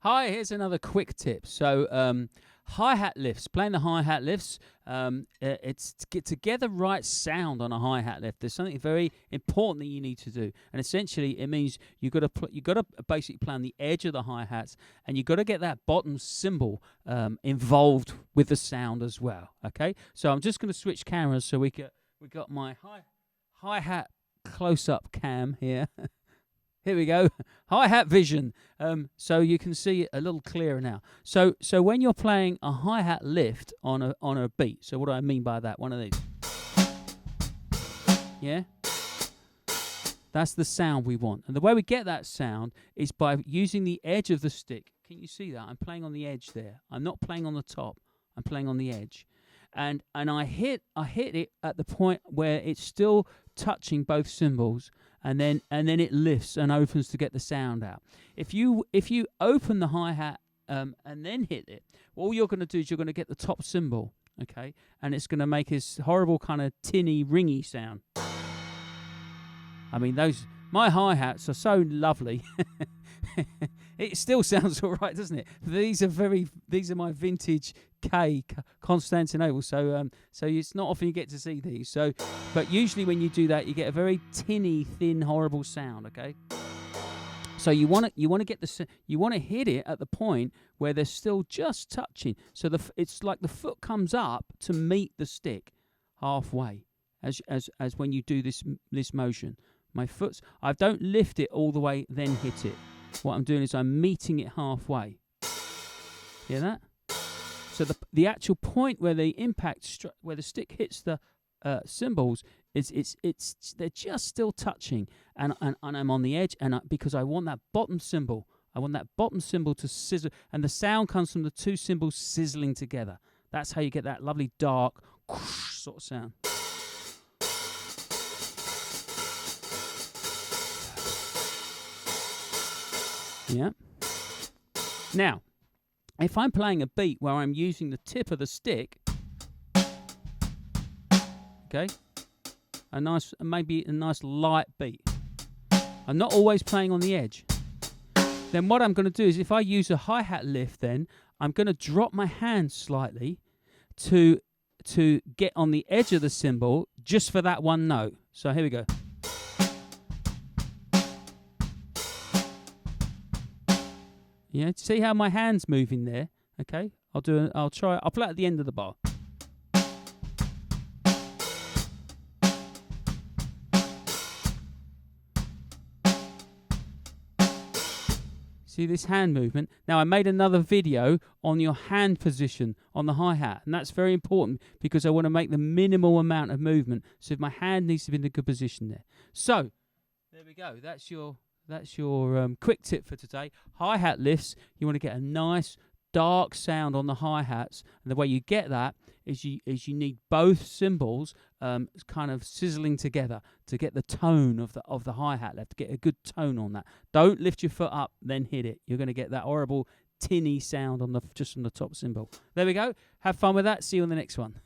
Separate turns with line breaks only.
Hi, here's another quick tip. So, hi-hat lifts, playing the hi-hat lifts, it's to get the right sound on a hi-hat lift. There's something very important that you need to do, and essentially it means you've got to basically play on the edge of the hi-hats, and you've got to get that bottom cymbal involved with the sound as well. Okay, so I'm just going to switch cameras so we got my hi-hat close-up cam here. Here we go, hi-hat vision, so you can see it a little clearer now. So when you're playing a hi-hat lift on a beat, so what do I mean by that? One of these. Yeah? That's the sound we want. And the way we get that sound is by using the edge of the stick. Can you see that? I'm playing on the edge there. I'm not playing on the top. I'm playing on the edge. And I hit it at the point where it's still touching both cymbals, and then it lifts and opens to get the sound out. If you open the hi-hat and then hit it, all you're going to do is you're going to get the top cymbal, okay, and it's going to make this horrible kind of tinny, ringy sound. I mean, my hi-hats are so lovely. It still sounds all right, doesn't it? These are my vintage K Constantinople. So it's not often you get to see these. So, but usually when you do that, you get a very tinny, thin, horrible sound. Okay. So you want to hit it at the point where they're still just touching. So it's like the foot comes up to meet the stick halfway, as when you do this motion. I don't lift it all the way, then hit it. What I'm doing is I'm meeting it halfway. Hear that? So the actual point where the impact, where the stick hits the cymbals, they're just still touching, and I'm on the edge, and because I want that bottom cymbal, to sizzle, and the sound comes from the two cymbals sizzling together. That's how you get that lovely dark whoosh sort of sound. Yeah. Now, if I'm playing a beat where I'm using the tip of the stick, okay, maybe a nice light beat. I'm not always playing on the edge. Then what I'm going to do is, if I use a hi-hat lift, then I'm going to drop my hand slightly to get on the edge of the cymbal just for that one note. So here we go. Yeah, see how my hand's moving there? Okay, I'll play at the end of the bar. See this hand movement? Now, I made another video on your hand position on the hi-hat, and that's very important because I want to make the minimal amount of movement. So if my hand needs to be in a good position there. So, there we go. That's your quick tip for today. Hi-hat lifts, you want to get a nice dark sound on the hi-hats, and the way you get that is you need both cymbals kind of sizzling together to get the tone of the hi-hat left, to get a good tone on that. Don't lift your foot up, then hit it. You're going to get that horrible tinny sound just from the top cymbal. There we go. Have fun with that. See you on the next one.